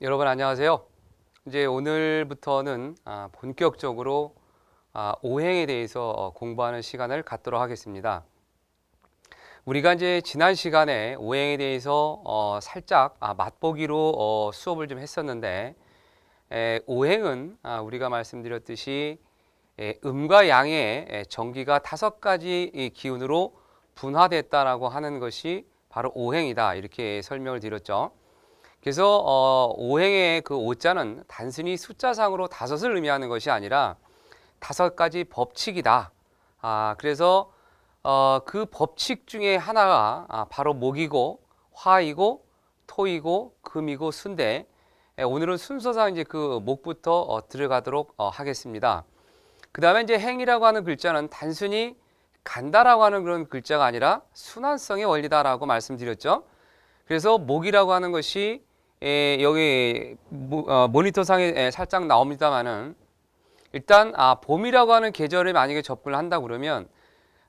여러분 안녕하세요. 이제 오늘부터는 본격적으로 오행에 대해서 공부하는 시간을 갖도록 하겠습니다. 우리가 이제 지난 시간에 오행에 대해서 살짝 맛보기로 수업을 좀 했었는데, 오행은 우리가 말씀드렸듯이 음과 양의 정기가 5가지 기운으로 분화됐다라고 하는 것이 바로 오행이다, 이렇게 설명을 드렸죠. 그래서 오행의 그 오자는 단순히 숫자상으로 5을 의미하는 것이 아니라 5가지 법칙이다. 그래서 그 법칙 중에 하나가 바로 목이고 화이고 토이고 금이고 수인데, 오늘은 순서상 이제 그 목부터 들어가도록 하겠습니다. 그 다음에 이제 행이라고 하는 글자는 단순히 간다라고 하는 그런 글자가 아니라 순환성의 원리다라고 말씀드렸죠. 그래서 목이라고 하는 것이 여기 모니터상에 살짝 나옵니다만은, 일단 봄이라고 하는 계절에 만약에 접근을 한다 그러면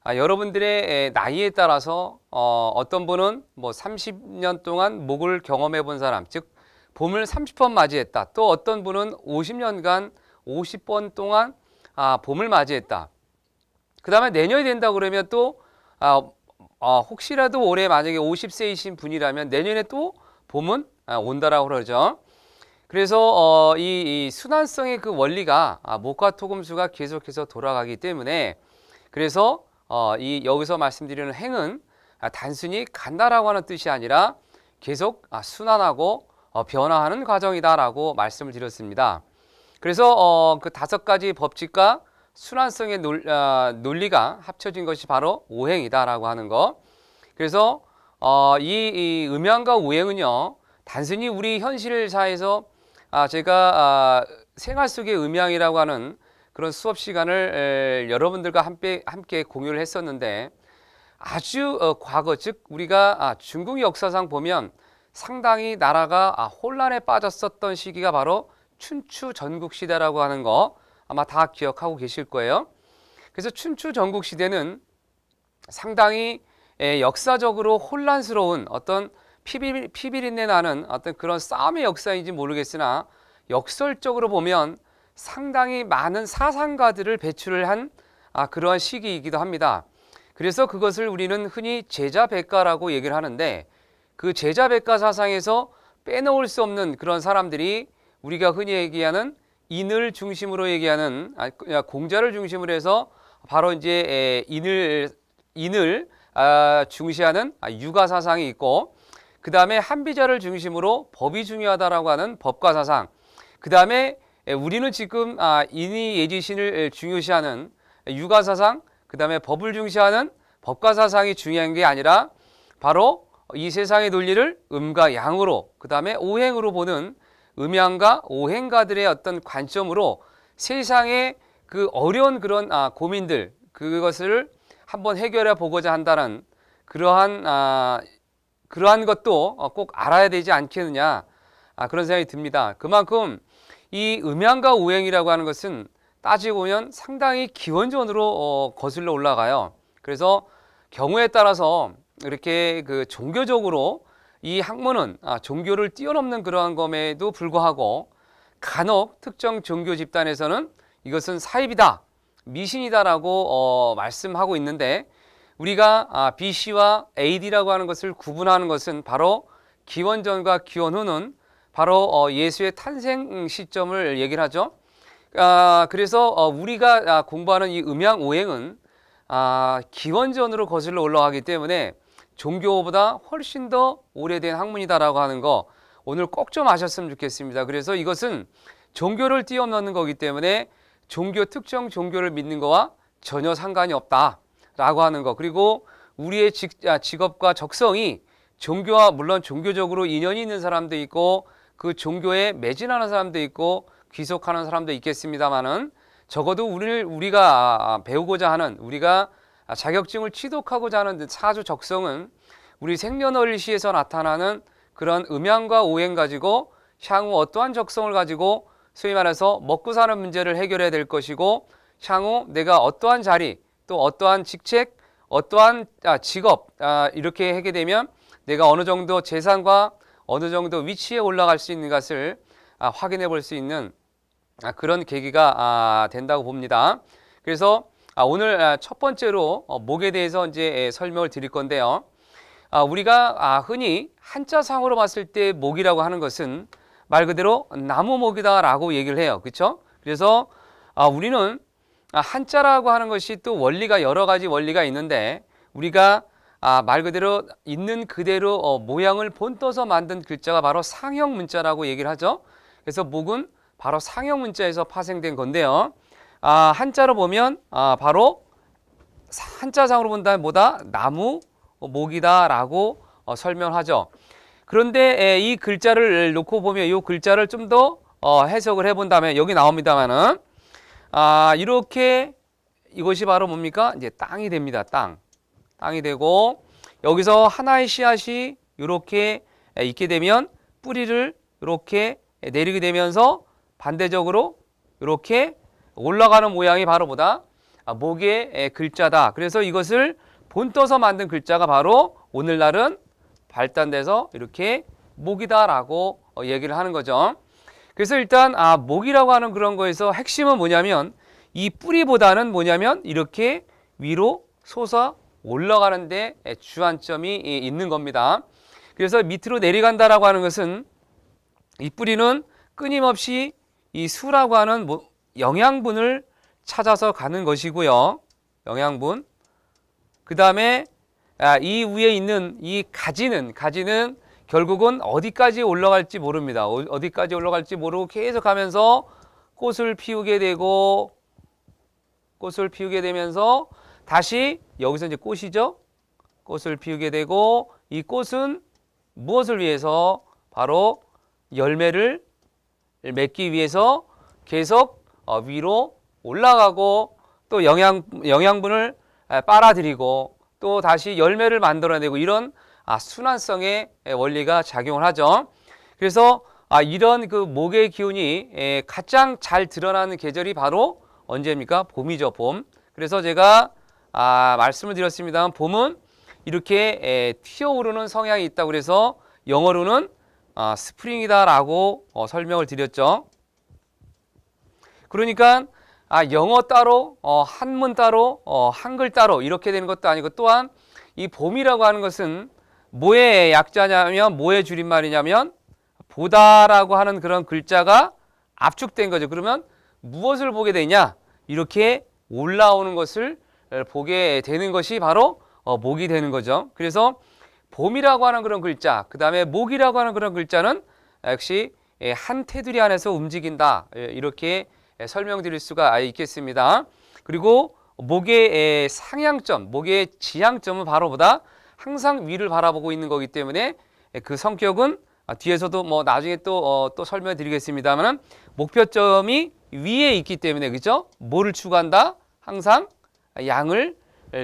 여러분들의 나이에 따라서 어떤 분은 뭐 30년 동안 목을 경험해 본 사람, 즉 봄을 30번 맞이했다. 또 어떤 분은 50년간 50번 동안 봄을 맞이했다. 그 다음에 내년이 된다 그러면 또 혹시라도 올해 만약에 50세이신 분이라면 내년에 또 봄은 온다라고 그러죠. 그래서 이 순환성의 그 원리가 목화 토금수가 계속해서 돌아가기 때문에, 그래서 이 여기서 말씀드리는 행은 단순히 간다라고 하는 뜻이 아니라 계속 순환하고 변화하는 과정이다라고 말씀을 드렸습니다. 그래서 그 5가지 법칙과 순환성의 논리가 합쳐진 것이 바로 오행이다라고 하는 거. 그래서 이 음양과 오행은요, 단순히 우리 현실사에서 제가 생활 속의 음양이라고 하는 그런 수업 시간을 여러분들과 함께 공유를 했었는데, 아주 과거, 즉 우리가 중국 역사상 보면 상당히 나라가 혼란에 빠졌었던 시기가 바로 춘추 전국시대라고 하는 거 아마 다 기억하고 계실 거예요. 그래서 춘추 전국시대는 상당히 역사적으로 혼란스러운 어떤 피비린내 나는 어떤 그런 싸움의 역사인지 모르겠으나, 역설적으로 보면 상당히 많은 사상가들을 배출을 한 그러한 시기이기도 합니다. 그래서 그것을 우리는 흔히 제자백가라고 얘기를 하는데, 그 제자백가 사상에서 빼놓을 수 없는 그런 사람들이 우리가 흔히 얘기하는 인을 중심으로 얘기하는 공자를 중심으로 해서 바로 이제 인을 중시하는 유가 사상이 있고, 그 다음에 한비자를 중심으로 법이 중요하다라고 하는 법가 사상, 그 다음에 우리는 지금 인이 예지신을 중요시하는 유가 사상, 그 다음에 법을 중시하는 법가 사상이 중요한 게 아니라 바로 이 세상의 논리를 음과 양으로, 그 다음에 오행으로 보는 음양가 오행가들의 어떤 관점으로 세상의 그 어려운 그런 고민들, 그것을 한번 해결해 보고자 한다는 그러한 것도 꼭 알아야 되지 않겠느냐, 그런 생각이 듭니다. 그만큼 이 음양과 오행이라고 하는 것은 따지고 보면 상당히 기원전으로 거슬러 올라가요. 그래서 경우에 따라서 이렇게 그 종교적으로 이 학문은 종교를 뛰어넘는 그러한 것에도 불구하고, 간혹 특정 종교 집단에서는 이것은 사입이다, 미신이다라고 말씀하고 있는데, 우리가 BC와 AD라고 하는 것을 구분하는 것은 바로 기원전과 기원후는 바로 예수의 탄생 시점을 얘기를 하죠. 그래서 우리가 공부하는 이 음양 오행은 기원전으로 거슬러 올라가기 때문에 종교보다 훨씬 더 오래된 학문이다라고 하는 거 오늘 꼭 좀 아셨으면 좋겠습니다. 그래서 이것은 종교를 뛰어넘는 거기 때문에 특정 종교를 믿는 거와 전혀 상관이 없다라고 하는 거. 그리고 우리의 직업과 적성이 종교와, 물론 종교적으로 인연이 있는 사람도 있고 그 종교에 매진하는 사람도 있고 귀속하는 사람도 있겠습니다만은, 적어도 우리가 배우고자 하는, 우리가 자격증을 취득하고자 하는 사주 적성은 우리 생년월일시에서 나타나는 그런 음양과 오행 가지고 향후 어떠한 적성을 가지고 소위 말해서 먹고 사는 문제를 해결해야 될 것이고, 향후 내가 어떠한 자리, 또 어떠한 직책, 어떠한 직업 이렇게 하게 되면 내가 어느 정도 재산과 어느 정도 위치에 올라갈 수 있는 것을 확인해 볼 수 있는 그런 계기가 된다고 봅니다. 그래서 오늘 첫 번째로 목에 대해서 이제 설명을 드릴 건데요. 우리가 흔히 한자상으로 봤을 때 목이라고 하는 것은 말 그대로 나무목이다라고 얘기를 해요. 그렇죠? 그래서 우리는 한자라고 하는 것이 또 원리가 여러 가지 원리가 있는데 우리가 말 그대로 있는 그대로 모양을 본떠서 만든 글자가 바로 상형 문자라고 얘기를 하죠. 그래서 목은 바로 상형 문자에서 파생된 건데요. 한자로 보면 바로 한자상으로 본다면 뭐다? 나무 목이다라고 설명하죠. 그런데 이 글자를 놓고 보면 이 글자를 좀 더 해석을 해본다면 여기 나옵니다만은 이렇게 이것이 바로 뭡니까? 이제 땅이 됩니다. 땅이 되고 여기서 하나의 씨앗이 이렇게 있게 되면 뿌리를 이렇게 내리게 되면서 반대적으로 이렇게 올라가는 모양이 바로 뭐다? 목의 글자다. 그래서 이것을 본떠서 만든 글자가 바로 오늘날은 발단돼서 이렇게 목이다라고 얘기를 하는 거죠. 그래서 일단 목이라고 하는 그런 거에서 핵심은 뭐냐면 이 뿌리보다는 뭐냐면 이렇게 위로 솟아 올라가는데 주안점이 있는 겁니다. 그래서 밑으로 내려간다라고 하는 것은 이 뿌리는 끊임없이 이 수라고 하는 영양분을 찾아서 가는 것이고요. 영양분. 그 다음에 이 위에 있는 이 가지는 결국은 어디까지 올라갈지 모릅니다. 어디까지 올라갈지 모르고 계속 가면서 꽃을 피우게 되면서 다시 여기서 이제 꽃이죠. 꽃을 피우게 되고 이 꽃은 무엇을 위해서? 바로 열매를 맺기 위해서 계속 위로 올라가고 또 영양분을 빨아들이고 또 다시 열매를 만들어내고 이런 순환성의 원리가 작용을 하죠. 그래서 이런 그 목의 기운이 가장 잘 드러나는 계절이 바로 언제입니까? 봄이죠. 봄. 그래서 제가 말씀을 드렸습니다만 봄은 이렇게 튀어오르는 성향이 있다고 그래서 영어로는 스프링이다라고 설명을 드렸죠. 그러니까 영어 따로 한문 따로 한글 따로 이렇게 되는 것도 아니고 또한 이 봄이라고 하는 것은 뭐의 약자냐면 뭐의 줄임말이냐면 보다라고 하는 그런 글자가 압축된 거죠. 그러면 무엇을 보게 되냐? 이렇게 올라오는 것을 보게 되는 것이 바로 목이 되는 거죠. 그래서 봄이라고 하는 그런 글자, 그 다음에 목이라고 하는 그런 글자는 역시 한 테두리 안에서 움직인다. 이렇게 설명드릴 수가 있겠습니다. 그리고 목의 상향점, 목의 지향점은 바로 보다 항상 위를 바라보고 있는 거기 때문에 그 성격은 뒤에서도 뭐 나중에 또 설명드리겠습니다만 목표점이 위에 있기 때문에 그죠? 뭐를 추구한다? 항상 양을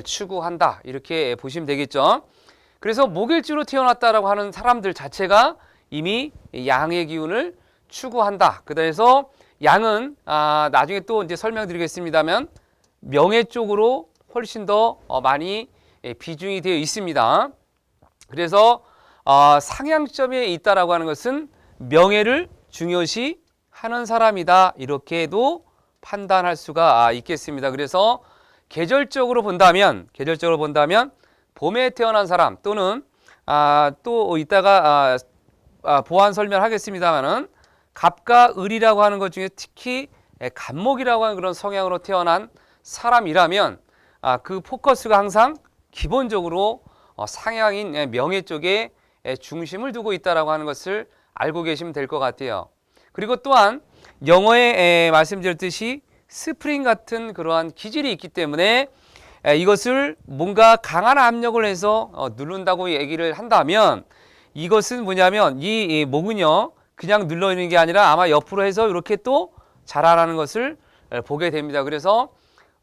추구한다. 이렇게 보시면 되겠죠. 그래서 목일주로 태어났다라고 하는 사람들 자체가 이미 양의 기운을 추구한다. 그래서 양은 나중에 또 이제 설명드리겠습니다만 명예 쪽으로 훨씬 더 많이 비중이 되어 있습니다. 그래서 상향점에 있다라고 하는 것은 명예를 중요시 하는 사람이다. 이렇게도 판단할 수가 있겠습니다. 그래서 계절적으로 본다면 봄에 태어난 사람 또는 또 이따가 보완 설명하겠습니다만은 갑과 을이라고 하는 것 중에 특히 갑목이라고 하는 그런 성향으로 태어난 사람이라면 그 포커스가 항상 기본적으로 상향인 명예 쪽에 중심을 두고 있다라고 하는 것을 알고 계시면 될 것 같아요. 그리고 또한 영어에 말씀드렸듯이 스프링 같은 그러한 기질이 있기 때문에 이것을 뭔가 강한 압력을 해서 누른다고 얘기를 한다면 이것은 뭐냐면 이 목은요 그냥 눌러 있는 게 아니라 아마 옆으로 해서 이렇게 또 자라나는 것을 보게 됩니다. 그래서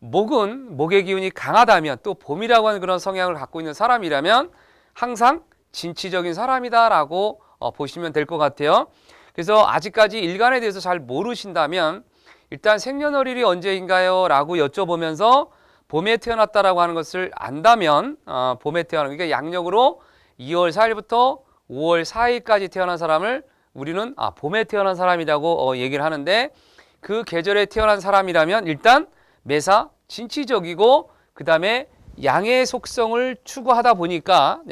목은 목의 기운이 강하다면 또 봄이라고 하는 그런 성향을 갖고 있는 사람이라면 항상 진취적인 사람이다라고 보시면 될 것 같아요. 그래서 아직까지 일간에 대해서 잘 모르신다면 일단 생년월일이 언제인가요? 라고 여쭤보면서 봄에 태어났다라고 하는 것을 안다면 봄에 태어나는 그러니까 양력으로 2월 4일부터 5월 4일까지 태어난 사람을 우리는 봄에 태어난 사람이라고 얘기를 하는데, 그 계절에 태어난 사람이라면 일단 매사 진취적이고 그 다음에 양의 속성을 추구하다 보니까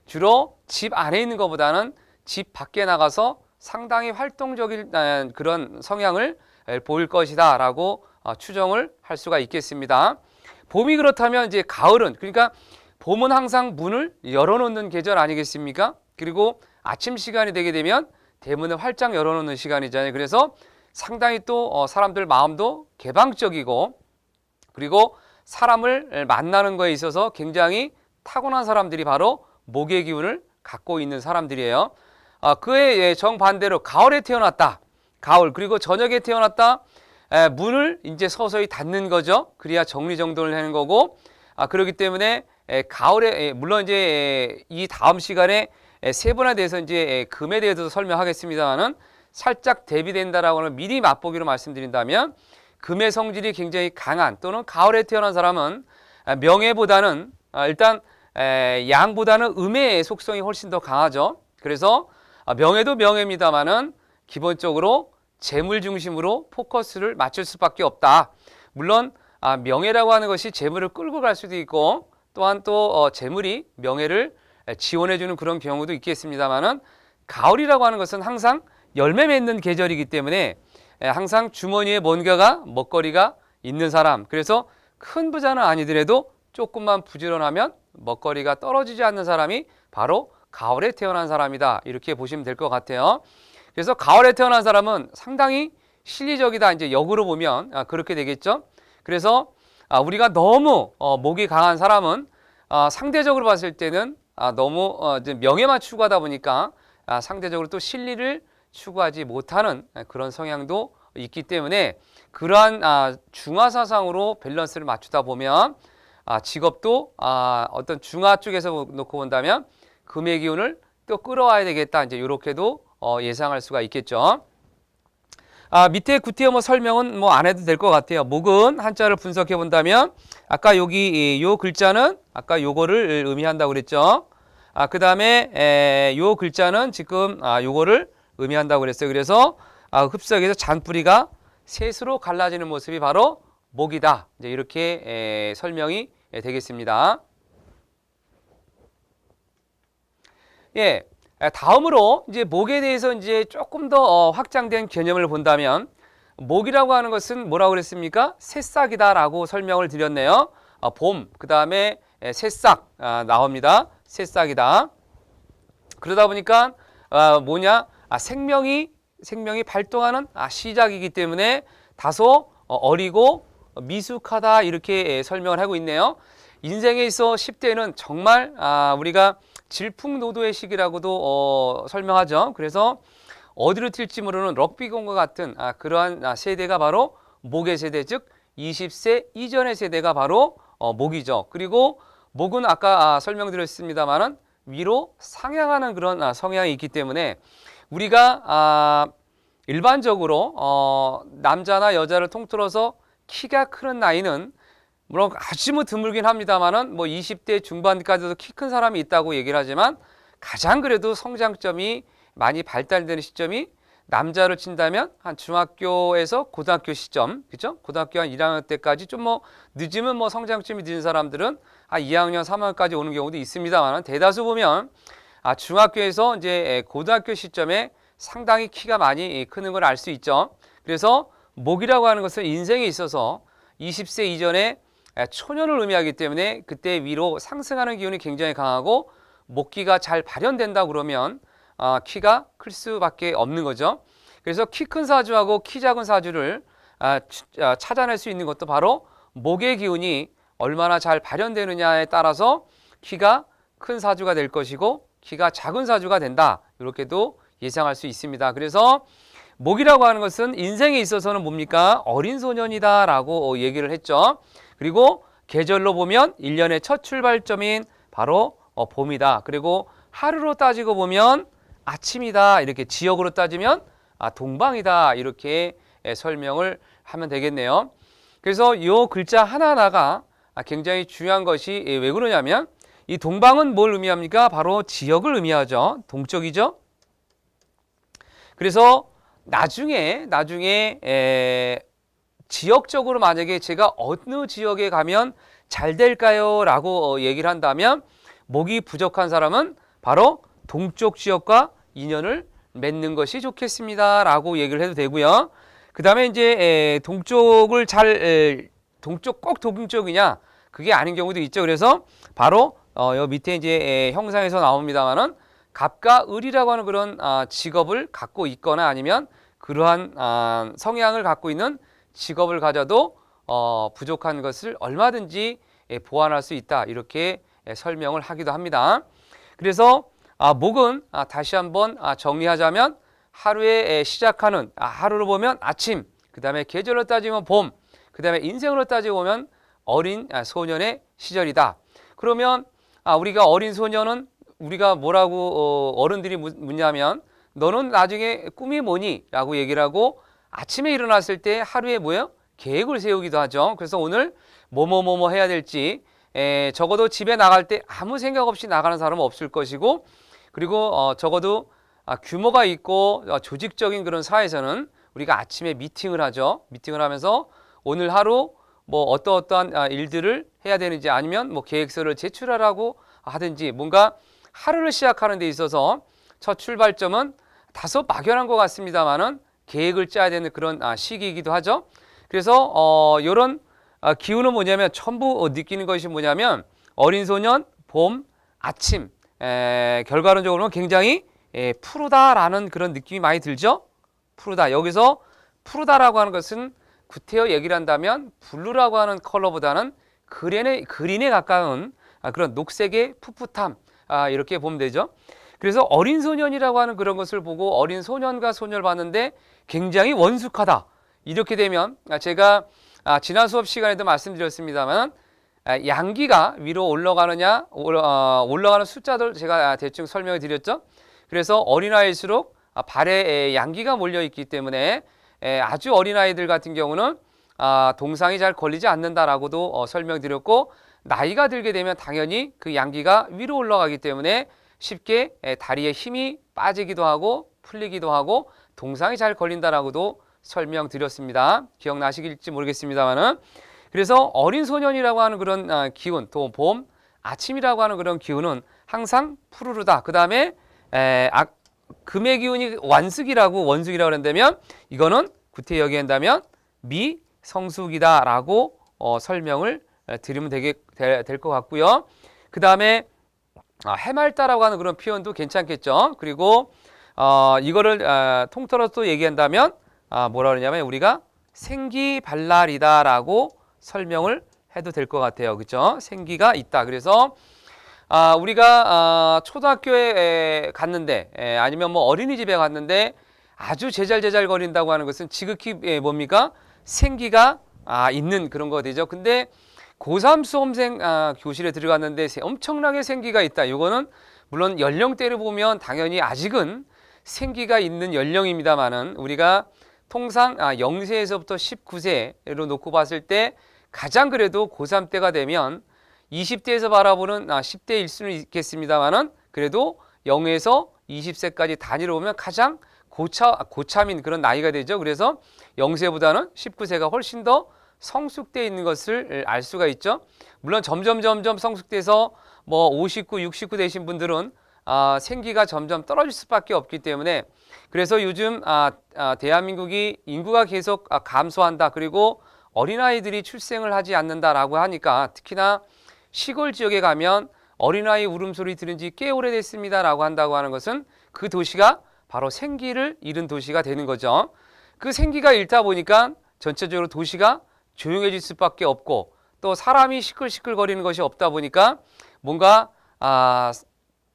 주로 집 안에 있는 것보다는 집 밖에 나가서 상당히 활동적인 그런 성향을 보일 것이다 라고 추정을 할 수가 있겠습니다. 봄이 그렇다면 이제 가을은, 그러니까 봄은 항상 문을 열어놓는 계절 아니겠습니까? 그리고 아침 시간이 되게 되면 대문을 활짝 열어놓는 시간이잖아요. 그래서 상당히 또 사람들 마음도 개방적이고, 그리고 사람을 만나는 거에 있어서 굉장히 타고난 사람들이 바로 목의 기운을 갖고 있는 사람들이에요. 그의 정반대로 가을에 태어났다. 가을, 그리고 저녁에 태어났다. 문을 이제 서서히 닫는 거죠. 그래야 정리정돈을 하는 거고, 그렇기 때문에 가을에, 물론 이제 이 다음 시간에 세 번에 대해서 이제 금에 대해서 설명하겠습니다만은, 살짝 대비된다라고 하는 미리 맛보기로 말씀드린다면, 금의 성질이 굉장히 강한, 또는 가을에 태어난 사람은 명예보다는 일단 양보다는 음의 속성이 훨씬 더 강하죠. 그래서 명예도 명예입니다만은 기본적으로 재물 중심으로 포커스를 맞출 수밖에 없다. 물론 명예라고 하는 것이 재물을 끌고 갈 수도 있고, 또한 또 재물이 명예를 지원해주는 그런 경우도 있겠습니다만은, 가을이라고 하는 것은 항상 열매 맺는 계절이기 때문에 항상 주머니에 뭔가가 먹거리가 있는 사람, 그래서 큰 부자는 아니더라도 조금만 부지런하면 먹거리가 떨어지지 않는 사람이 바로 가을에 태어난 사람이다, 이렇게 보시면 될 것 같아요. 그래서 가을에 태어난 사람은 상당히 실리적이다, 이제 역으로 보면 그렇게 되겠죠. 그래서 우리가 너무 목이 강한 사람은 상대적으로 봤을 때는 너무 명예만 추구하다 보니까 상대적으로 또 실리를 추구하지 못하는 그런 성향도 있기 때문에, 그러한 중화사상으로 밸런스를 맞추다 보면 직업도 어떤 중화 쪽에서 놓고 본다면 금의 기운을 또 끌어와야 되겠다, 이제 이렇게도 예상할 수가 있겠죠. 밑에 구태여 설명은 안 해도 될 것 같아요. 목은 한자를 분석해 본다면, 아까 여기 요 글자는 아까 요거를 의미한다고 그랬죠. 그 다음에 요 글자는 지금 요거를 의미한다고 그랬어요. 그래서 흡석에서 잔뿌리가 셋으로 갈라지는 모습이 바로 목이다, 이제 이렇게 설명이 되겠습니다. 예, 다음으로 이제 목에 대해서 이제 조금 더 확장된 개념을 본다면, 목이라고 하는 것은 뭐라고 그랬습니까? 새싹이다라고 설명을 드렸네요. 봄, 그 다음에 새싹 나옵니다. 새싹이다. 그러다 보니까 뭐냐? 생명이 발동하는 시작이기 때문에 다소 어리고 미숙하다, 이렇게 설명을 하고 있네요. 인생에 있어 10대는 정말 우리가 질풍노도의 시기라고도 설명하죠. 그래서 어디로 튈지 모르는 럭비공과 같은 그러한 세대가 바로 목의 세대, 즉 20세 이전의 세대가 바로 목이죠. 그리고 목은 아까 설명드렸습니다만은 위로 상향하는 그런 성향이 있기 때문에, 우리가 일반적으로 남자나 여자를 통틀어서 키가 크는 나이는 물론 아주 드물긴 합니다만은 20대 중반까지도 키 큰 사람이 있다고 얘기를 하지만, 가장 그래도 성장점이 많이 발달되는 시점이 남자를 친다면 한 중학교에서 고등학교 시점, 그죠? 고등학교 한 1학년 때까지, 좀 늦으면 성장점이 늦은 사람들은 2학년, 3학년까지 오는 경우도 있습니다만, 대다수 보면 중학교에서 이제 고등학교 시점에 상당히 키가 많이 크는 걸 알 수 있죠. 그래서 목이라고 하는 것은 인생에 있어서 20세 이전에 초년을 의미하기 때문에 그때 위로 상승하는 기운이 굉장히 강하고, 목기가 잘 발현된다 그러면 키가 클 수밖에 없는 거죠. 그래서 키 큰 사주하고 키 작은 사주를 찾아낼 수 있는 것도 바로 목의 기운이 얼마나 잘 발현되느냐에 따라서 키가 큰 사주가 될 것이고 키가 작은 사주가 된다, 이렇게도 예상할 수 있습니다. 그래서 목이라고 하는 것은 인생에 있어서는 뭡니까? 어린 소년이다 라고 얘기를 했죠. 그리고 계절로 보면 1년의 첫 출발점인 바로 봄이다. 그리고 하루로 따지고 보면 아침이다, 이렇게 지역으로 따지면 동방이다, 이렇게 설명을 하면 되겠네요. 그래서 이 글자 하나하나가 굉장히 중요한 것이 왜 그러냐면, 이 동방은 뭘 의미합니까? 바로 지역을 의미하죠. 동쪽이죠. 그래서 나중에 지역적으로 만약에 제가 어느 지역에 가면 잘 될까요? 라고 얘기를 한다면 목이 부족한 사람은 바로 동쪽 지역과 인연을 맺는 것이 좋겠습니다. 라고 얘기를 해도 되고요. 그 다음에 이제 동쪽을 동쪽 꼭 동쪽이냐? 그게 아닌 경우도 있죠. 그래서 바로 여 밑에 이제 형상에서 나옵니다만은 갑과 을이라고 하는 그런 직업을 갖고 있거나 아니면 그러한 성향을 갖고 있는 직업을 가져도 부족한 것을 얼마든지 보완할 수 있다. 이렇게 설명을 하기도 합니다. 그래서 목은 다시 한번 정리하자면 하루에 시작하는 하루로 보면 아침, 그 다음에 계절로 따지면 봄, 그 다음에 인생으로 따지고 보면 어린 소년의 시절이다. 그러면 우리가 어린 소년은 우리가 뭐라고 어른들이 묻냐면 너는 나중에 꿈이 뭐니? 라고 얘기를 하고 아침에 일어났을 때 하루에 뭐예요? 계획을 세우기도 하죠. 그래서 오늘 뭐뭐 해야 될지 적어도 집에 나갈 때 아무 생각 없이 나가는 사람은 없을 것이고 그리고 적어도 규모가 있고 조직적인 그런 사회에서는 우리가 아침에 미팅을 하죠. 미팅을 하면서 오늘 하루 뭐 어떠한 일들을 해야 되는지 아니면 뭐 계획서를 제출하라고 하든지 뭔가 하루를 시작하는 데 있어서 첫 출발점은 다소 막연한 것 같습니다만은 계획을 짜야 되는 그런 시기이기도 하죠. 그래서 이런 기운은 뭐냐면 전부 느끼는 것이 뭐냐면 어린 소년, 봄, 아침 결과론적으로는 굉장히 푸르다라는 그런 느낌이 많이 들죠. 푸르다. 여기서 푸르다라고 하는 것은 구태여 얘기를 한다면 블루라고 하는 컬러보다는 그린에 가까운 그런 녹색의 풋풋함 이렇게 보면 되죠. 그래서 어린 소년이라고 하는 그런 것을 보고 어린 소년과 소녀를 봤는데 굉장히 원숙하다. 이렇게 되면 제가 지난 수업 시간에도 말씀드렸습니다만 양기가 위로 올라가느냐 올라가는 숫자들 제가 대충 설명을 드렸죠. 그래서 어린아이일수록 발에 양기가 몰려있기 때문에 아주 어린아이들 같은 경우는 동상이 잘 걸리지 않는다라고도 설명드렸고 나이가 들게 되면 당연히 그 양기가 위로 올라가기 때문에 쉽게 다리에 힘이 빠지기도 하고 풀리기도 하고 동상이 잘 걸린다라고도 설명드렸습니다. 기억나시길지 모르겠습니다만은 그래서 어린 소년이라고 하는 그런 기운 또 봄, 아침이라고 하는 그런 기운은 항상 푸르르다. 그 다음에 금의 기운이 원숙이라고 한다면 이거는 구태여 얘기한다면 미성숙이다라고 설명을 드리면 될 것 같고요. 그 다음에 해맑다라고 하는 그런 표현도 괜찮겠죠. 그리고 이거를 통틀어서 또 얘기한다면 뭐라 그러냐면 우리가 생기발랄이다라고 설명을 해도 될 것 같아요. 그렇죠? 생기가 있다. 그래서 우리가 초등학교에 갔는데 아니면 뭐 어린이집에 갔는데 아주 제잘 거린다고 하는 것은 지극히 뭡니까? 생기가 있는 그런 거 되죠. 근데 고3 수험생 교실에 들어갔는데 엄청나게 생기가 있다. 이거는 물론 연령대를 보면 당연히 아직은 생기가 있는 연령입니다만은 우리가 통상 0세에서부터 19세로 놓고 봤을 때 가장 그래도 고3 때가 되면 20대에서 바라보는 10대일 수는 있겠습니다만은 그래도 0에서 20세까지 단위로 보면 가장 고참인 그런 나이가 되죠. 그래서 0세보다는 19세가 훨씬 더 성숙되어 있는 것을 알 수가 있죠. 물론 점점 성숙돼서 뭐 59, 69 되신 분들은 생기가 점점 떨어질 수밖에 없기 때문에 그래서 요즘 대한민국이 인구가 계속 감소한다. 그리고 어린아이들이 출생을 하지 않는다라고 하니까 특히나 시골 지역에 가면 어린아이 울음소리 들은 지 꽤 오래됐습니다라고 한다고 하는 것은 그 도시가 바로 생기를 잃은 도시가 되는 거죠. 그 생기가 잃다 보니까 전체적으로 도시가 조용해질 수밖에 없고 또 사람이 시끌시끌거리는 것이 없다 보니까 뭔가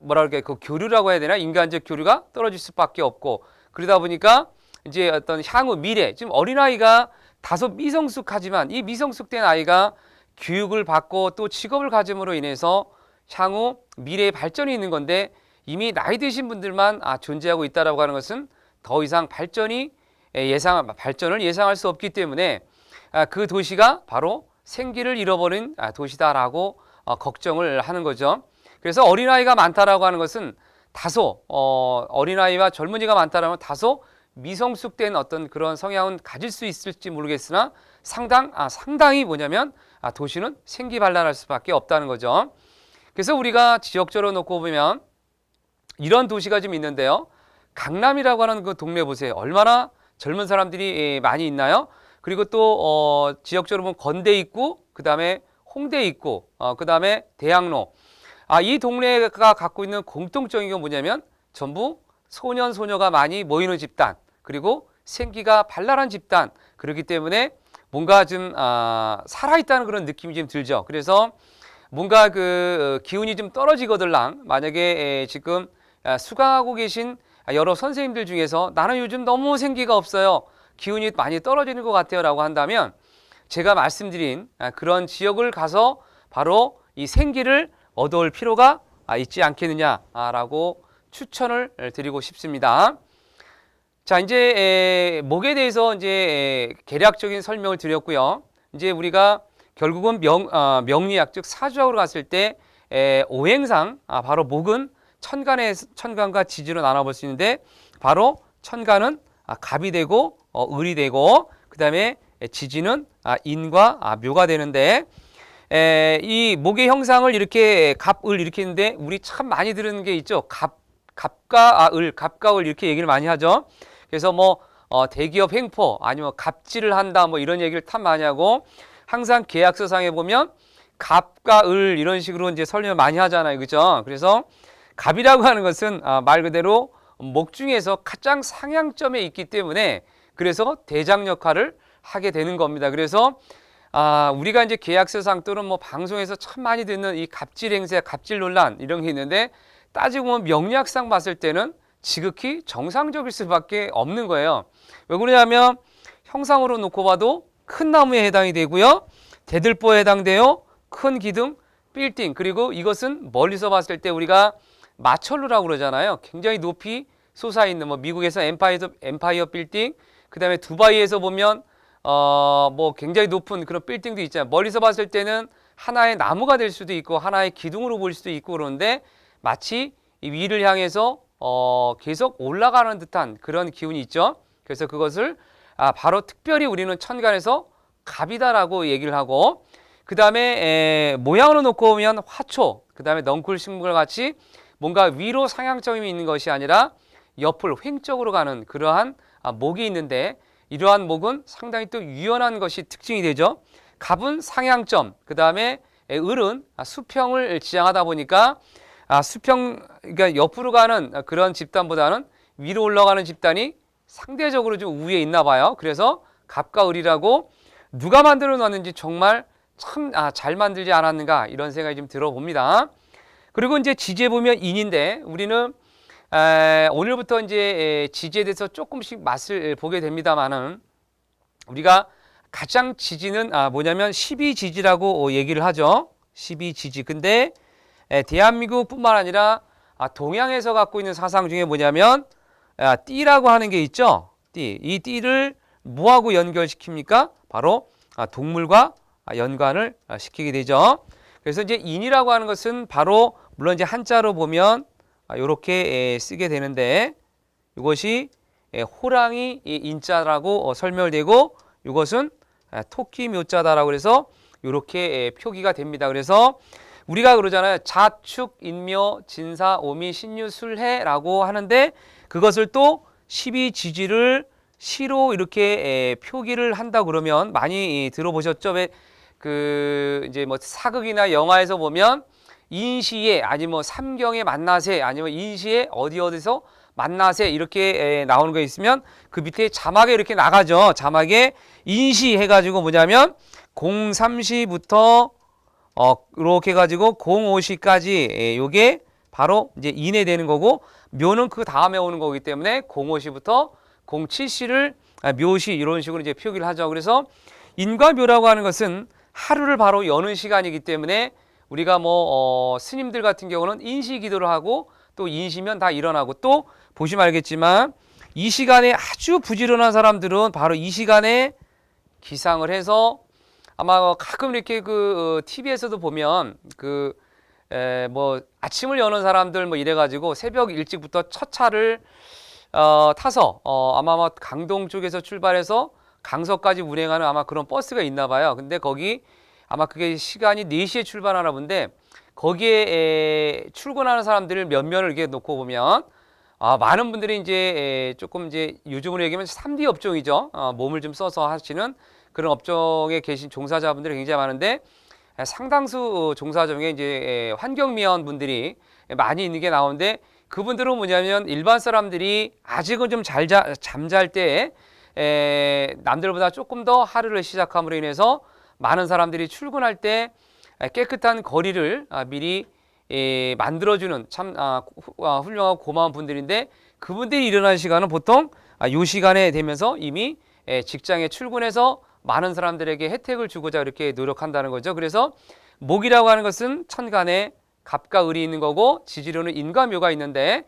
그 교류라고 해야 되나 인간적 교류가 떨어질 수밖에 없고 그러다 보니까 이제 어떤 향후 미래 지금 어린아이가 다소 미성숙하지만 이 미성숙된 아이가 교육을 받고 또 직업을 가짐으로 인해서 향후 미래의 발전이 있는 건데 이미 나이 드신 분들만 존재하고 있다라고 하는 것은 더 이상 발전을 예상할 수 없기 때문에 그 도시가 바로 생기를 잃어버린 도시다라고 걱정을 하는 거죠. 그래서 어린아이가 많다라고 하는 것은 다소 어린아이와 젊은이가 많다라면 다소 미성숙된 어떤 그런 성향은 가질 수 있을지 모르겠으나 상당히 뭐냐면 도시는 생기발랄할 수밖에 없다는 거죠. 그래서 우리가 지역적으로 놓고 보면 이런 도시가 좀 있는데요. 강남이라고 하는 그 동네 보세요. 얼마나 젊은 사람들이 많이 있나요? 그리고 또 지역적으로 보면 건대 있고, 그 다음에 홍대 있고, 그 다음에 대학로. 이 동네가 갖고 있는 공통적인 게 뭐냐면 전부 소년 소녀가 많이 모이는 집단, 그리고 생기가 발랄한 집단. 그렇기 때문에 뭔가 좀 살아있다는 그런 느낌이 좀 들죠. 그래서 뭔가 그 기운이 좀 떨어지거들랑 만약에 지금 수강하고 계신 여러 선생님들 중에서 나는 요즘 너무 생기가 없어요, 기운이 많이 떨어지는 것 같아요 라고 한다면 제가 말씀드린 그런 지역을 가서 바로 이 생기를 얻어올 필요가 있지 않겠느냐라고 추천을 드리고 싶습니다. 자, 이제 목에 대해서 이제 대략적인 설명을 드렸고요. 이제 우리가 결국은 명리학 즉 사주학으로 갔을 때 오행상 바로 목은 천간과 지지로 나눠볼 수 있는데 바로 천간은 갑이 되고 을이 되고 그 다음에 지지는 인과 묘가 되는데 이 목의 형상을 이렇게 갑을 이렇게 했는데 우리 참 많이 들은 게 있죠. 갑과 을 이렇게 얘기를 많이 하죠. 그래서 뭐 대기업 횡포 아니면 갑질을 한다 뭐 이런 얘기를 참 많이 하고 항상 계약서상에 보면 갑과 을 이런 식으로 이제 설명을 많이 하잖아요. 그죠? 그래서 갑이라고 하는 것은 말 그대로 목 중에서 가장 상향점에 있기 때문에 그래서 대장 역할을 하게 되는 겁니다. 그래서 우리가 이제 계약서상 또는 뭐 방송에서 참 많이 듣는 이 갑질 행세, 갑질 논란 이런 게 있는데 따지고 보면 명리학상 봤을 때는 지극히 정상적일 수밖에 없는 거예요. 왜 그러냐면 형상으로 놓고 봐도 큰 나무에 해당이 되고요. 대들보에 해당돼요. 큰 기둥, 빌딩. 그리고 이것은 멀리서 봤을 때 우리가 마철루라고 그러잖아요. 굉장히 높이 솟아있는 뭐 미국에서 엠파이어 빌딩, 그 다음에 두바이에서 보면 뭐 굉장히 높은 그런 빌딩도 있잖아요. 멀리서 봤을 때는 하나의 나무가 될 수도 있고 하나의 기둥으로 보일 수도 있고 그런데 마치 이 위를 향해서 계속 올라가는 듯한 그런 기운이 있죠. 그래서 그것을 바로 특별히 우리는 천간에서 갑이다라고 얘기를 하고 그 다음에 모양으로 놓고 보면 화초, 그 다음에 넝쿨 식물과 같이 뭔가 위로 상향점이 있는 것이 아니라 옆을 횡적으로 가는 그러한 목이 있는데 이러한 목은 상당히 또 유연한 것이 특징이 되죠. 갑은 상향점, 그 다음에 을은 수평을 지향하다 보니까 그러니까 옆으로 가는 그런 집단보다는 위로 올라가는 집단이 상대적으로 좀 우위에 있나 봐요. 그래서 갑과 을이라고 누가 만들어 놨는지 정말 참 잘 만들지 않았는가 이런 생각이 좀 들어봅니다. 그리고 이제 지지에 보면 인인데 우리는 오늘부터 이제 지지에 대해서 조금씩 맛을 보게 됩니다만은 우리가 가장 지지는 뭐냐면 12지지라고 얘기를 하죠. 12지지. 근데 대한민국뿐만 아니라 동양에서 갖고 있는 사상 중에 뭐냐면 띠라고 하는 게 있죠. 띠. 이 띠를 뭐하고 연결시킵니까? 바로 동물과 연관을 시키게 되죠. 그래서 이제 인이라고 하는 것은 바로 물론 이제 한자로 보면 이렇게 쓰게 되는데 이것이 호랑이 인자라고 설명되고 이것은 토끼 묘자다라고 해서 이렇게 표기가 됩니다. 그래서 우리가 그러잖아요. 자축, 인묘, 진사, 오미, 신유, 술해라고 하는데 그것을 또 12지지를 시로 이렇게 표기를 한다 그러면 많이 들어보셨죠? 왜 그 이제 뭐 사극이나 영화에서 보면 인시에 아니면 뭐 삼경에 만나세 아니면 인시에 어디서 만나세 이렇게 나오는 거 있으면 그 밑에 자막에 이렇게 나가죠. 자막에 인시 해가지고 뭐냐면 03시부터 이렇게 해가지고 05시까지 요게 바로 이제 인해되는 거고 묘는 그 다음에 오는 거기 때문에 05시부터 07시를 묘시 이런 식으로 이제 표기를 하죠. 그래서 인과 묘라고 하는 것은 하루를 바로 여는 시간이기 때문에 우리가 뭐 스님들 같은 경우는 인시 기도를 하고 또 인시면 다 일어나고 또 보시면 알겠지만 이 시간에 아주 부지런한 사람들은 바로 이 시간에 기상을 해서 아마 가끔 이렇게 그 TV에서도 보면 그 뭐 아침을 여는 사람들 뭐 이래가지고 새벽 일찍부터 첫 차를 타서 아마 뭐 강동 쪽에서 출발해서 강서까지 운행하는 아마 그런 버스가 있나 봐요. 근데 거기 아마 그게 시간이 4시에 출발하나 본데 거기에 출근하는 사람들을 몇 면을 이렇게 놓고 보면 많은 분들이 이제 조금 이제 요즘으로 얘기하면 3D 업종이죠. 몸을 좀 써서 하시는 그런 업종에 계신 종사자분들이 굉장히 많은데 상당수 종사 중에 이제 환경미화원 분들이 많이 있는 게 나오는데 그분들은 뭐냐면 일반 사람들이 아직은 좀 잠잘 때 남들보다 조금 더 하루를 시작함으로 인해서 많은 사람들이 출근할 때 깨끗한 거리를 미리 만들어주는 참 훌륭하고 고마운 분들인데 그분들이 일어나는 시간은 보통 이 시간에 되면서 이미 직장에 출근해서 많은 사람들에게 혜택을 주고자 이렇게 노력한다는 거죠. 그래서 목이라고 하는 것은 천간에 갑과 을이 있는 거고 지지로는 인과 묘가 있는데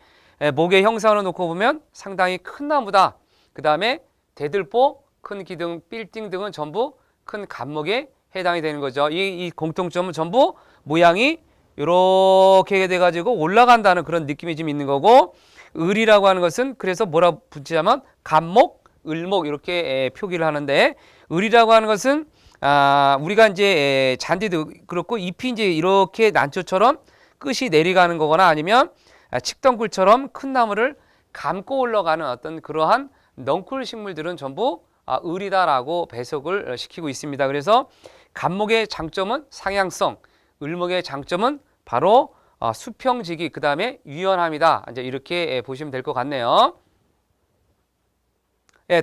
목의 형상으로 놓고 보면 상당히 큰 나무다. 그 다음에 대들보, 큰 기둥, 빌딩 등은 전부 큰 갑목에 해당이 되는 거죠. 이 공통점은 전부 모양이 이렇게 돼가지고 올라간다는 그런 느낌이 좀 있는 거고 을이라고 하는 것은 그래서 뭐라 붙이자면 갑목, 을목 이렇게 표기를 하는데 을이라고 하는 것은 우리가 이제 잔디도 그렇고 잎이 이제 이렇게 난초처럼 끝이 내려가는 거거나 아니면 칡덩굴처럼 큰 나무를 감고 올라가는 어떤 그러한 넝쿨 식물들은 전부 을이다라고 배석을 시키고 있습니다. 그래서 갑목의 장점은 상향성, 을목의 장점은 바로 수평지기, 그 다음에 유연함이다. 이제 이렇게 보시면 될 것 같네요.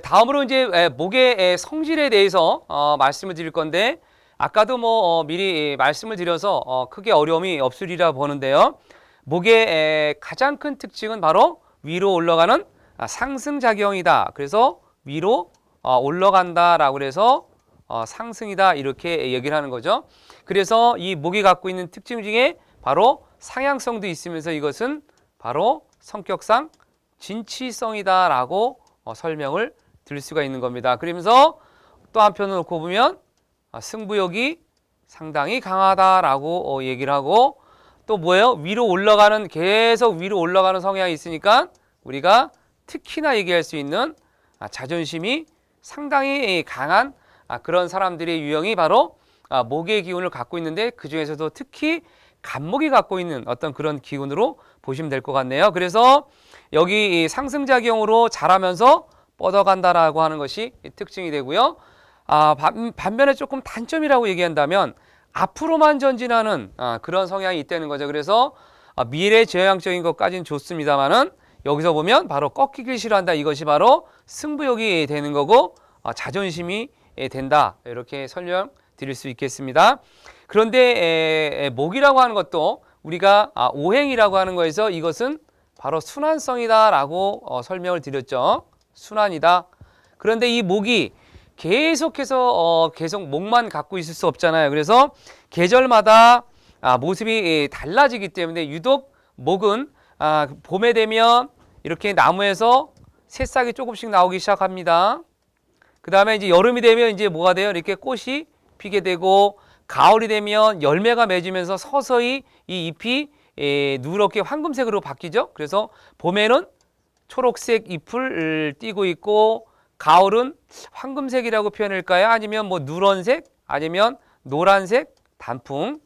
다음으로 이제 목의 성질에 대해서 말씀을 드릴 건데 아까도 뭐 미리 말씀을 드려서 크게 어려움이 없으리라 보는데요. 목의 가장 큰 특징은 바로 위로 올라가는 상승작용이다. 그래서 위로 올라간다라고 해서 상승이다 이렇게 얘기를 하는 거죠. 그래서 이 목이 갖고 있는 특징 중에 바로 상향성도 있으면서 이것은 바로 성격상 진취성이다라고 설명을 드릴 수가 있는 겁니다. 그러면서 또 한편으로 놓고 보면 승부욕이 상당히 강하다라고 얘기를 하고 또 뭐예요? 위로 올라가는 계속 위로 올라가는 성향이 있으니까 우리가 특히나 얘기할 수 있는 자존심이 상당히 강한 그런 사람들의 유형이 바로 목의 기운을 갖고 있는데 그 중에서도 특히 갑목이 갖고 있는 어떤 그런 기운으로 보시면 될 것 같네요. 그래서 여기 상승작용으로 자라면서 뻗어간다라고 하는 것이 특징이 되고요. 반면에 조금 단점이라고 얘기한다면 앞으로만 전진하는 그런 성향이 있다는 거죠. 그래서 미래지향적인 것까지는 좋습니다만은 여기서 보면 바로 꺾이길 싫어한다. 이것이 바로 승부욕이 되는 거고 자존심이 된다. 이렇게 설명드릴 수 있겠습니다. 그런데 목이라고 하는 것도 우리가 오행이라고 하는 거에서 이것은 바로 순환성이다라고 설명을 드렸죠. 순환이다. 그런데 이 목이 계속해서 계속 목만 갖고 있을 수 없잖아요. 그래서 계절마다 모습이 달라지기 때문에 유독 목은 봄에 되면 이렇게 나무에서 새싹이 조금씩 나오기 시작합니다. 그 다음에 이제 여름이 되면 이제 뭐가 돼요? 이렇게 꽃이 피게 되고 가을이 되면 열매가 맺으면서 서서히 이 잎이 누렇게 황금색으로 바뀌죠. 그래서 봄에는 초록색 잎을 띠고 있고 가을은 황금색이라고 표현할까요? 아니면 뭐 누런색 아니면 노란색 단풍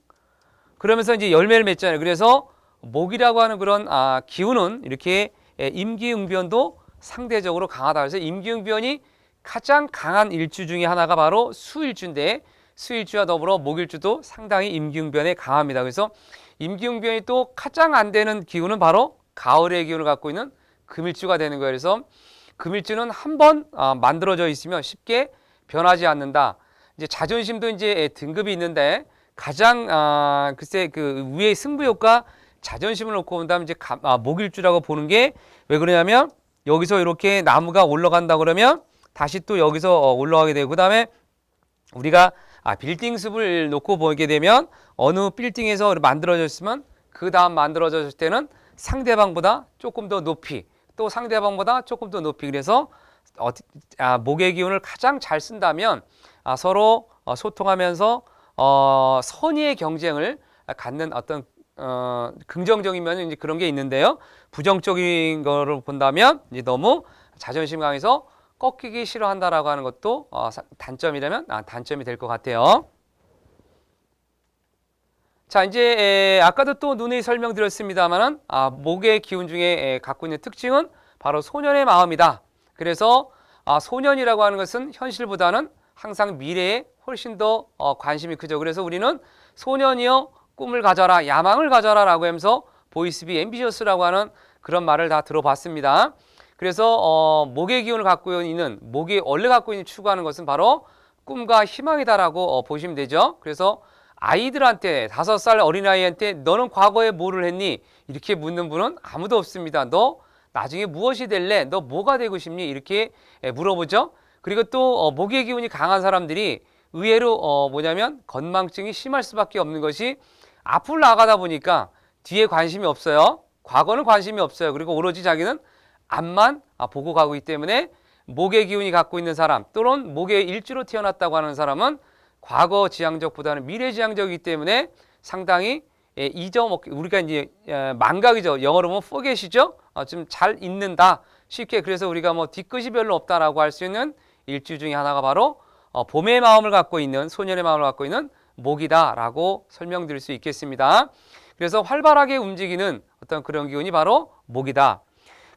그러면서 이제 열매를 맺잖아요. 그래서 목이라고 하는 그런 기운은 이렇게 임기응변도 상대적으로 강하다. 그래서 임기응변이 가장 강한 일주 중에 하나가 바로 수일주인데 수일주와 더불어 목일주도 상당히 임기응변에 강합니다. 그래서 임기응변이 또 가장 안 되는 기운은 바로 가을의 기운을 갖고 있는 금일주가 되는 거예요. 그래서 금일주는 한번 만들어져 있으면 쉽게 변하지 않는다. 이제 자존심도 이제 등급이 있는데 가장 글쎄 그 위에 승부욕과 자존심을 놓고 본다면 이제 목일주라고 보는 게 왜 그러냐면 여기서 이렇게 나무가 올라간다 그러면 다시 또 여기서 올라가게 되고 그다음에 우리가 빌딩 숲을 놓고 보게 되면 어느 빌딩에서 만들어졌으면 그 다음 만들어졌을 때는 상대방보다 조금 더 높이 또 상대방보다 조금 더 높이 그래서 목의 기운을 가장 잘 쓴다면 서로 소통하면서 선의의 경쟁을 갖는 어떤 긍정적인 면은 이제 그런 게 있는데요. 부정적인 거를 본다면 이제 너무 자존심 강해서 꺾이기 싫어한다라고 하는 것도 단점이라면 단점이 될 것 같아요. 자, 이제 아까도 또 누누이 설명드렸습니다만은 목의 기운 중에 갖고 있는 특징은 바로 소년의 마음이다. 그래서 소년이라고 하는 것은 현실보다는 항상 미래에 훨씬 더 관심이 크죠. 그래서 우리는 소년이여 꿈을 가져라, 야망을 가져라라고 하면서 보이스 비 앰비셔스라고 하는 그런 말을 다 들어봤습니다. 그래서 목의 기운을 갖고 있는, 목이 원래 갖고 있는 추구하는 것은 바로 꿈과 희망이다라고 보시면 되죠. 그래서 아이들한테, 5살 어린아이한테 너는 과거에 뭐를 했니? 이렇게 묻는 분은 아무도 없습니다. 너 나중에 무엇이 될래? 너 뭐가 되고 싶니? 이렇게 물어보죠. 그리고 또 목의 기운이 강한 사람들이 의외로 뭐냐면 건망증이 심할 수밖에 없는 것이 앞으로 나가다 보니까 뒤에 관심이 없어요. 과거는 관심이 없어요. 그리고 오로지 자기는 앞만 보고 가고 있기 때문에 목의 기운이 갖고 있는 사람 또는 목의 일주로 태어났다고 하는 사람은 과거 지향적보다는 미래 지향적이기 때문에 상당히 잊어먹기, 우리가 이제 망각이죠. 영어로 보면 forget이죠. 좀 잘 잊는다. 쉽게. 그래서 우리가 뭐 뒤끝이 별로 없다라고 할 수 있는 일주 중에 하나가 바로 봄의 마음을 갖고 있는, 소년의 마음을 갖고 있는 목이다라고 설명드릴 수 있겠습니다. 그래서 활발하게 움직이는 어떤 그런 기운이 바로 목이다.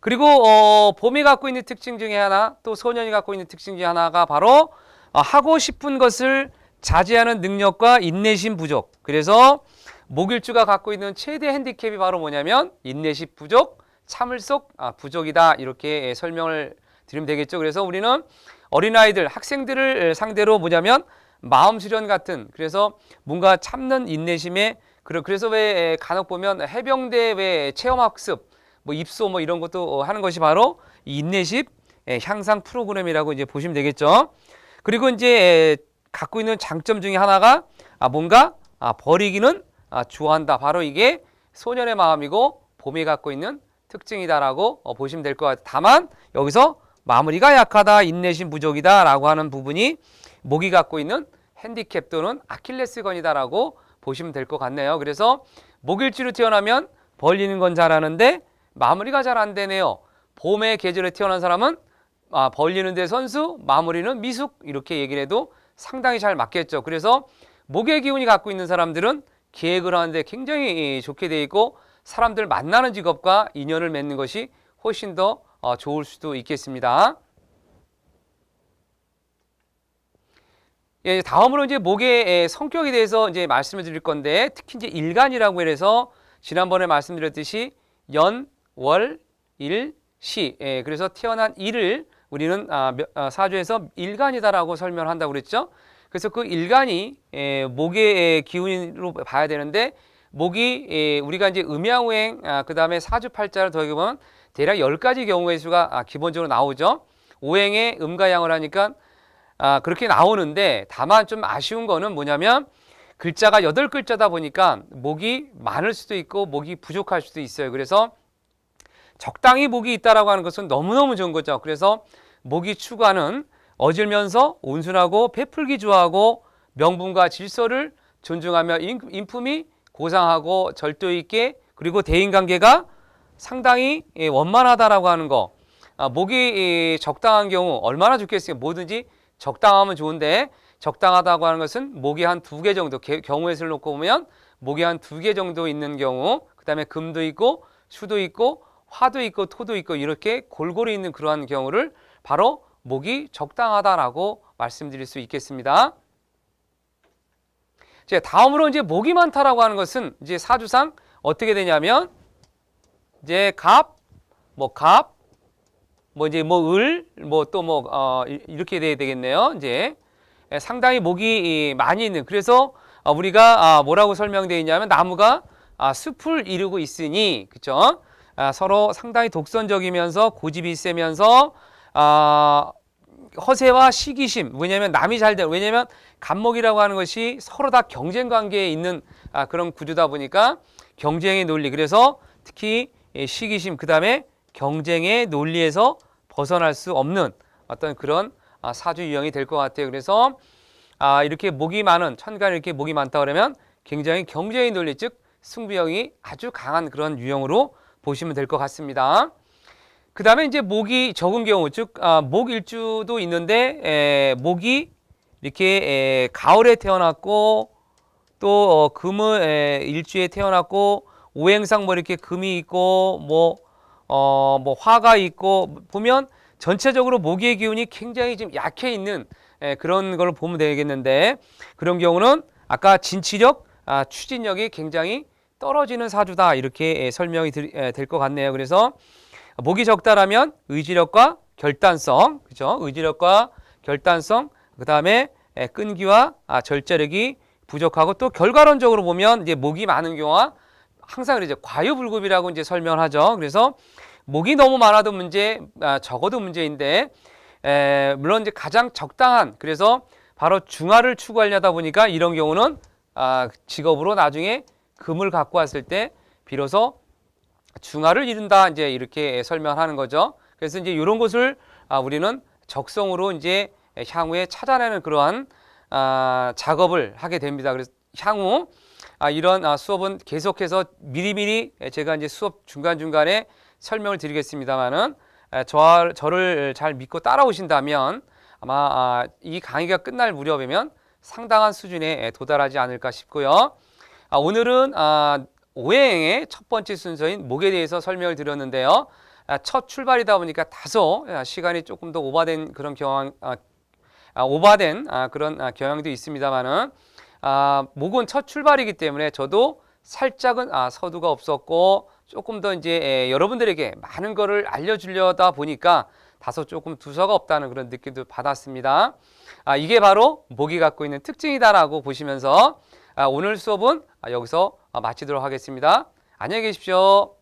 그리고 봄이 갖고 있는 특징 중에 하나, 또 소년이 갖고 있는 특징 중에 하나가 바로 하고 싶은 것을 자제하는 능력과 인내심 부족. 그래서 목일주가 갖고 있는 최대 핸디캡이 바로 뭐냐면 인내심 부족, 참을성 부족이다. 이렇게 설명을 드리면 되겠죠. 그래서 우리는 어린아이들, 학생들을 상대로 뭐냐면 마음 수련 같은, 그래서 뭔가 참는 인내심에, 그래서 왜 간혹 보면 해병대 왜 체험학습, 뭐 입소 뭐 이런 것도 하는 것이 바로 이 인내심 향상 프로그램이라고 이제 보시면 되겠죠. 그리고 이제 갖고 있는 장점 중에 하나가 뭔가 버리기는 좋아한다. 바로 이게 소년의 마음이고 봄이 갖고 있는 특징이다라고 보시면 될 것 같아요. 다만 여기서 마무리가 약하다, 인내심 부족이다 라고 하는 부분이 목이 갖고 있는 핸디캡 또는 아킬레스건이다라고 보시면 될 것 같네요. 그래서 목일주로 태어나면 벌리는 건 잘하는데 마무리가 잘 안 되네요. 봄의 계절에 태어난 사람은 벌리는 데 선수, 마무리는 미숙, 이렇게 얘기를 해도 상당히 잘 맞겠죠. 그래서 목의 기운이 갖고 있는 사람들은 계획을 하는데 굉장히 좋게 돼 있고 사람들 만나는 직업과 인연을 맺는 것이 훨씬 더 좋을 수도 있겠습니다. 예, 다음으로 이제 목의 성격에 대해서 이제 말씀을 드릴 건데, 특히 이제 일간이라고 해서 지난번에 말씀드렸듯이 연, 월, 일, 시. 예, 그래서 태어난 일을 우리는 사주에서 일간이다라고 설명을 한다고 그랬죠. 그래서 그 일간이 목의 기운으로 봐야 되는데, 목이 우리가 이제 음양오행 그 다음에 사주팔자를 더해보면 대략 10가지 경우의 수가 기본적으로 나오죠. 오행에 음과 양을 하니까 그렇게 나오는데, 다만 좀 아쉬운 거는 뭐냐면 글자가 8글자다 보니까 목이 많을 수도 있고 목이 부족할 수도 있어요. 그래서 적당히 목이 있다라고 하는 것은 너무너무 좋은 거죠. 그래서 목이 추구하는 어질면서 온순하고 베풀기 좋아하고 명분과 질서를 존중하며 인품이 고상하고 절도 있게, 그리고 대인관계가 상당히 원만하다라고 하는 거. 목이 적당한 경우 얼마나 좋겠어요. 뭐든지 적당하면 좋은데, 적당하다고 하는 것은 목이 한 2개 정도, 경우의 수를 놓고 보면 목이 한 2개 정도 있는 경우, 그 다음에 금도 있고 수도 있고 화도 있고 토도 있고 이렇게 골고루 있는 그러한 경우를 바로 목이 적당하다라고 말씀드릴 수 있겠습니다. 이제 다음으로 이제 목이 많다라고 하는 것은 이제 사주상 어떻게 되냐면 이제 이렇게 돼야 되겠네요. 이제 상당히 목이 많이 있는, 그래서 우리가 뭐라고 설명되어 있냐면 나무가 숲을 이루고 있으니, 그렇죠? 서로 상당히 독선적이면서 고집이 세면서 허세와 시기심, 왜냐하면 남이 잘 돼, 왜냐하면 간목이라고 하는 것이 서로 다 경쟁 관계에 있는 그런 구조다 보니까 경쟁의 논리, 그래서 특히 시기심, 그 다음에 경쟁의 논리에서 벗어날 수 없는 어떤 그런 사주 유형이 될 것 같아요. 그래서 이렇게 목이 많은 천간에 이렇게 목이 많다 그러면 굉장히 경쟁의 논리, 즉 승부형이 아주 강한 그런 유형으로 보시면 될 것 같습니다. 그 다음에 이제 목이 적은 경우, 즉, 목일주도 있는데, 목이 이렇게 가을에 태어났고, 또, 금을 일주에 태어났고, 오행상 뭐 이렇게 금이 있고, 뭐 화가 있고, 보면 전체적으로 목의 기운이 굉장히 좀 약해 있는 그런 걸 보면 되겠는데, 그런 경우는 아까 진치력, 추진력이 굉장히 떨어지는 사주다. 이렇게 설명이 될 것 같네요. 그래서 목이 적다라면 의지력과 결단성, 그죠? 의지력과 결단성, 그 다음에 끈기와 절제력이 부족하고, 또 결과론적으로 보면 이제 목이 많은 경우가 항상 이제 과유불급이라고 이제 설명하죠. 그래서 목이 너무 많아도 문제, 적어도 문제인데, 물론 이제 가장 적당한, 그래서 바로 중화를 추구하려다 보니까 이런 경우는 직업으로 나중에 금을 갖고 왔을 때 비로소 중화를 이룬다, 이제 이렇게 설명하는 거죠. 그래서 이제 이런 것을 우리는 적성으로 이제 향후에 찾아내는 그러한 작업을 하게 됩니다. 그래서 향후 이런 수업은 계속해서 미리미리 제가 이제 수업 중간중간에 설명을 드리겠습니다만은, 저를 잘 믿고 따라오신다면 아마 이 강의가 끝날 무렵이면 상당한 수준에 도달하지 않을까 싶고요. 오늘은 오행의 첫 번째 순서인 목에 대해서 설명을 드렸는데요. 첫 출발이다 보니까 다소 시간이 조금 더 오버된 그런 그런 경향도 있습니다만은, 목은 첫 출발이기 때문에 저도 살짝은 서두가 없었고, 조금 더 이제 여러분들에게 많은 거를 알려주려다 보니까 다소 조금 두서가 없다는 그런 느낌도 받았습니다. 이게 바로 목이 갖고 있는 특징이다라고 보시면서 오늘 수업은 여기서 마치도록 하겠습니다. 안녕히 계십시오.